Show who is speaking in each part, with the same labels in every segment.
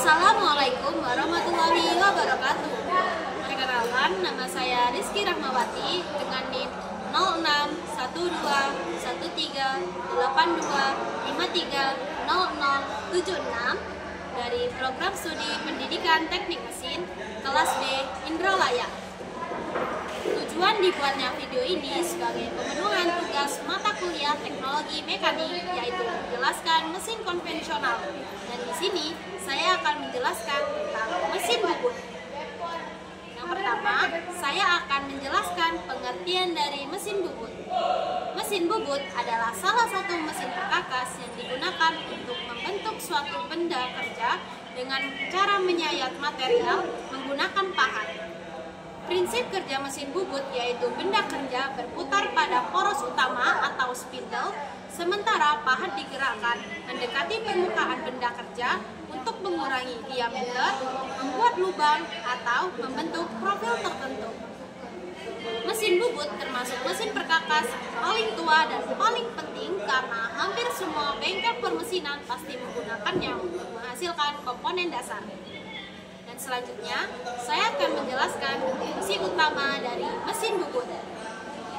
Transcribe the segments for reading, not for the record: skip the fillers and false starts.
Speaker 1: Assalamualaikum warahmatullahi wabarakatuh. Perkenalkan, nama saya Rizky Rahmawati dengan NIM 06131382530076 dari Program Studi Pendidikan Teknik Mesin kelas B Indralaya. Tujuan dibuatnya video ini sebagai pemenuhan tugas mata kuliah teknologi mekanik, yaitu menjelaskan mesin konvensional. Dan di sini saya akan menjelaskan tentang mesin bubut. Yang pertama, saya akan menjelaskan pengertian dari mesin bubut. Mesin bubut adalah salah satu mesin perkakas yang digunakan untuk membentuk suatu benda kerja dengan cara menyayat material menggunakan pahat. Prinsip kerja mesin bubut yaitu benda kerja berputar pada poros utama atau spindle, sementara pahat digerakkan mendekati permukaan benda kerja untuk mengurangi diameter, membuat lubang, atau membentuk profil tertentu. Mesin bubut termasuk mesin perkakas paling tua dan paling penting karena hampir semua bengkel permesinan pasti menggunakannya untuk menghasilkan komponen dasar. Selanjutnya, saya akan menjelaskan fungsi utama dari mesin bubut.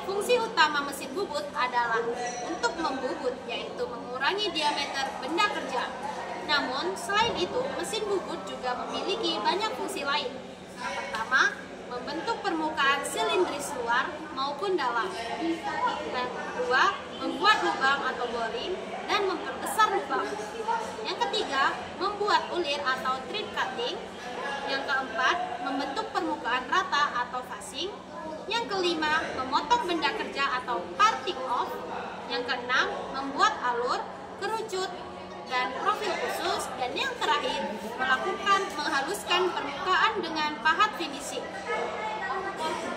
Speaker 1: Fungsi utama mesin bubut adalah untuk membubut, yaitu mengurangi diameter benda kerja. Namun, selain itu, mesin bubut juga memiliki banyak fungsi lain. Yang pertama, membentuk permukaan silindris luar maupun dalam. Dan kedua, membuat lubang atau boring dan memperbesar lubang. Yang ketiga, membuat ulir atau thread cutting. Yang keempat, membentuk permukaan rata atau facing. Yang kelima, memotong benda kerja atau parting off. Yang keenam, membuat alur, kerucut, dan profil khusus. Dan yang terakhir, menghaluskan permukaan dengan pahat finishing.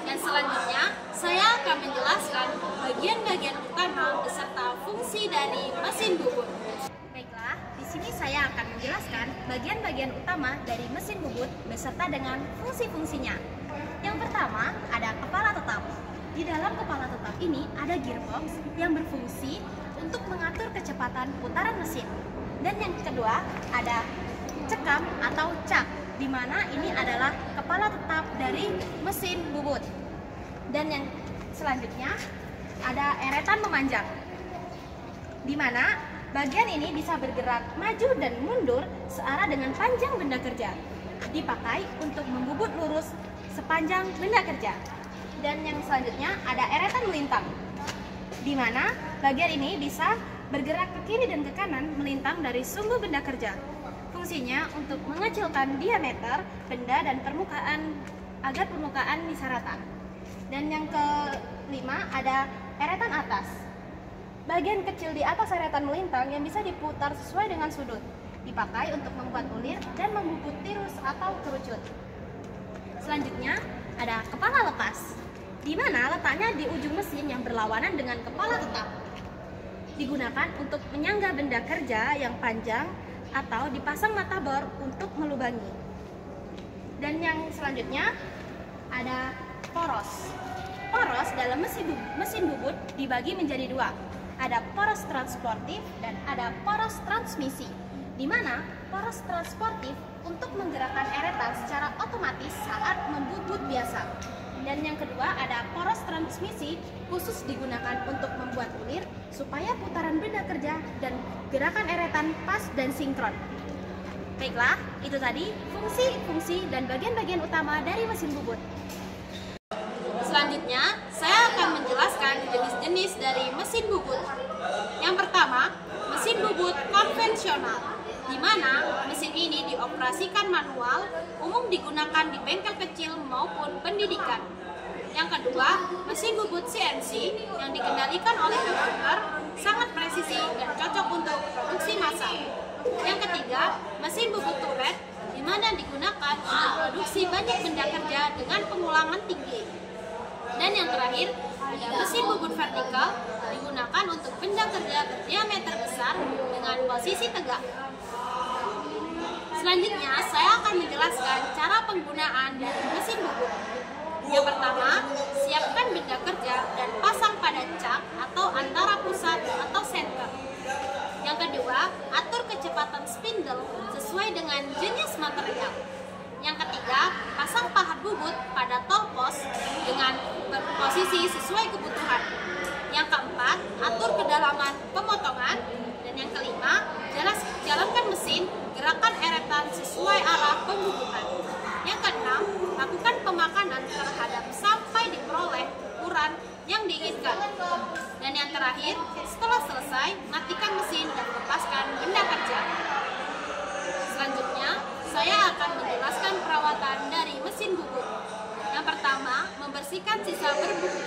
Speaker 1: Dan selanjutnya, saya akan menjelaskan bagian-bagian utama beserta fungsi dari mesin bubut. Baiklah, di sini saya akan menjelaskan bagian-bagian utama dari mesin bubut beserta dengan fungsi-fungsinya. Yang pertama, ada kepala tetap. Di dalam kepala tetap ini ada gearbox yang berfungsi untuk mengatur kecepatan putaran mesin. Dan yang kedua, ada cekam atau cak, di mana ini adalah kepala tetap dari mesin bubut. Dan yang selanjutnya ada eretan memanjang, di mana bagian ini bisa bergerak maju dan mundur searah dengan panjang benda kerja. Dipakai untuk membubut lurus sepanjang benda kerja. Dan yang selanjutnya ada eretan melintang, di mana bagian ini bisa bergerak ke kiri dan ke kanan melintang dari sumbu benda kerja. Fungsinya untuk mengecilkan diameter benda dan permukaan agar permukaan bisa rata. Dan yang kelima ada eretan atas. Bagian kecil di atas eretan melintang yang bisa diputar sesuai dengan sudut. Dipakai untuk membuat ulir dan membubut tirus atau kerucut. Selanjutnya ada kepala lepas, di mana letaknya di ujung mesin yang berlawanan dengan kepala tetap. Digunakan untuk menyangga benda kerja yang panjang atau dipasang mata bor untuk melubangi. Dan yang selanjutnya ada poros. Poros dalam mesin bubut dibagi menjadi dua. Ada poros transportif dan ada poros transmisi, di mana poros transportif untuk menggerakkan eretan secara otomatis saat membubut biasa. Dan yang kedua ada poros transmisi, khusus digunakan untuk membuat ulir supaya putaran benda kerja dan gerakan eretan pas dan sinkron. Baiklah, itu tadi fungsi-fungsi dan bagian-bagian utama dari mesin bubut. Selanjutnya, saya akan menjelaskan jenis-jenis dari mesin bubut. Yang pertama, mesin bubut konvensional, di mana mesin ini dioperasikan manual, umum digunakan di bengkel kecil maupun pendidikan. Yang kedua, mesin bubut CNC yang dikendalikan oleh komputer, sangat presisi dan cocok untuk produksi massal. Yang ketiga, mesin bubut turret, di mana digunakan untuk produksi banyak benda kerja dengan pengulangan tinggi. Dan yang terakhir, ada mesin bubut vertikal, digunakan untuk benda kerja berdiameter besar dengan posisi tegak. Selanjutnya, saya akan menjelaskan cara penggunaan dari mesin bubut. Yang pertama, siapkan benda kerja dan pasang pada cak atau antara pusat atau center. Yang kedua, atur kecepatan spindle sesuai sesuai dengan jenis material. Yang ketiga, pasang pahat bubut pada tol pos dengan posisi sesuai kebutuhan. Yang keempat, atur kedalaman pemotongan. Dan yang kelima, jalankan mesin gerakan eretan sesuai arah pembubutan. Yang keenam, lakukan pemakanan terhadap sampai diperoleh ukuran yang diinginkan. Dan yang terakhir, setelah selesai, matikan mesin dan lepaskan benda kerja. Selanjutnya, saya akan menjelaskan perawatan dari mesin bubut. Yang pertama, membersihkan sisa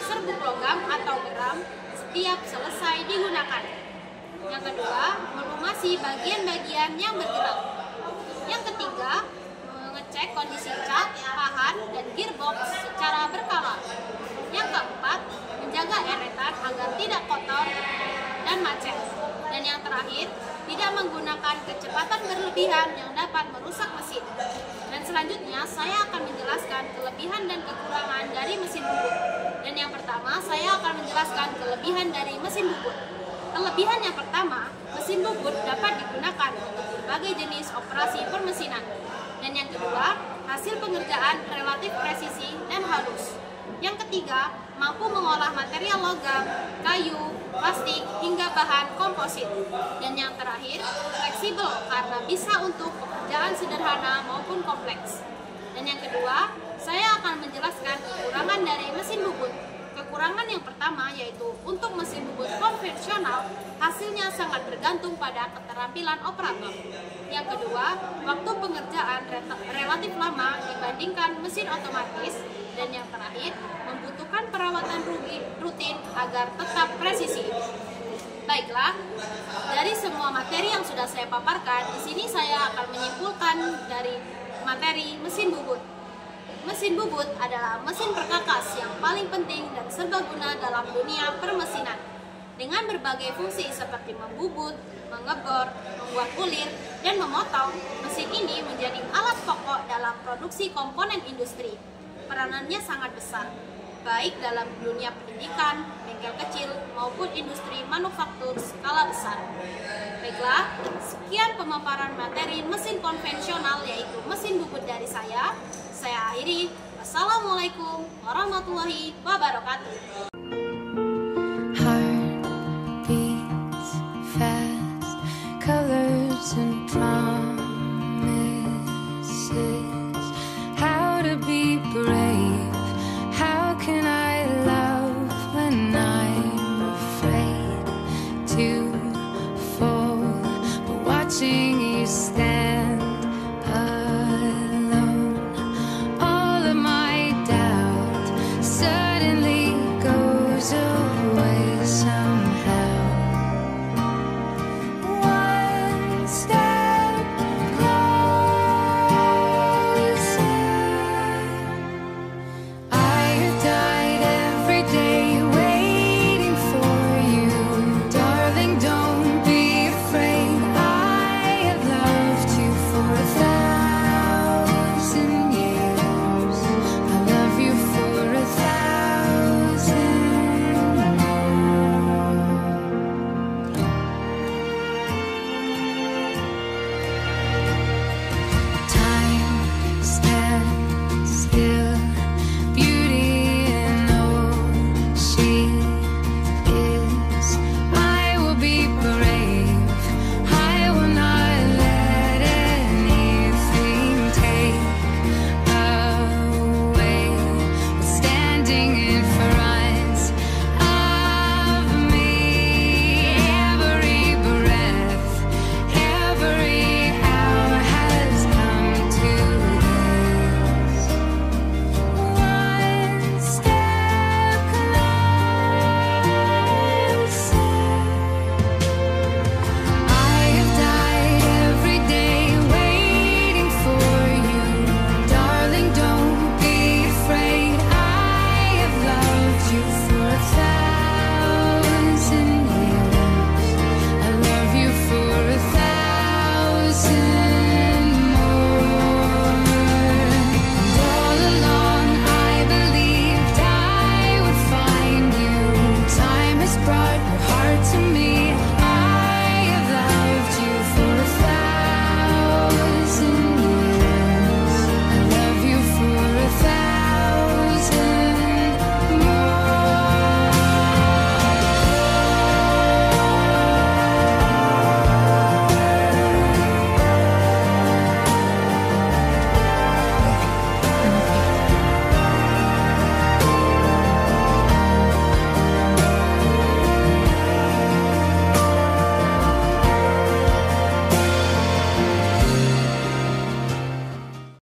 Speaker 1: serbuk logam atau geram setiap selesai digunakan. Yang kedua, melumasi bagian-bagian yang bergerak. Yang ketiga, mengecek kondisi cat, pahat, dan gearbox secara berkala. Yang keempat, menjaga eretan agar tidak kotor dan macet. Dan yang terakhir, tidak menggunakan kecepatan berlebihan yang dapat merusak mesin. Dan selanjutnya, saya akan menjelaskan kelebihan dan kekurangan dari mesin bubut. Dan yang pertama, saya akan menjelaskan kelebihan dari mesin bubut. Kelebihan yang pertama, mesin bubut dapat digunakan untuk berbagai jenis operasi permesinan. Dan yang kedua, hasil pengerjaan relatif presisi dan halus. Yang ketiga, mampu mengolah material logam, kayu, plastik, hingga bahan komposit. Dan yang terakhir, fleksibel karena bisa untuk pekerjaan sederhana maupun kompleks. Dan yang kedua, saya akan menjelaskan kekurangan dari mesin bubut. Kekurangan yang pertama yaitu untuk mesin bubut konvensional, hasilnya sangat bergantung pada keterampilan operator. Yang kedua, waktu pengerjaan relatif lama dibandingkan mesin otomatis. Dan yang terakhir, membutuhkan perawatan rutin agar tetap presisi. Baiklah, dari semua materi yang sudah saya paparkan, di sini saya akan menyimpulkan dari materi mesin bubut. Mesin bubut adalah mesin perkakas yang paling penting dan serbaguna dalam dunia permesinan. Dengan berbagai fungsi seperti membubut, mengebor, membuat kulir, dan memotong, mesin ini menjadi alat pokok dalam produksi komponen industri. Peranannya sangat besar, baik dalam dunia pendidikan, bengkel kecil, maupun industri manufaktur skala besar. Baiklah, sekian pemaparan materi mesin konvensional yaitu mesin bubut dari saya. Saya akhiri. Wassalamualaikum warahmatullahi wabarakatuh.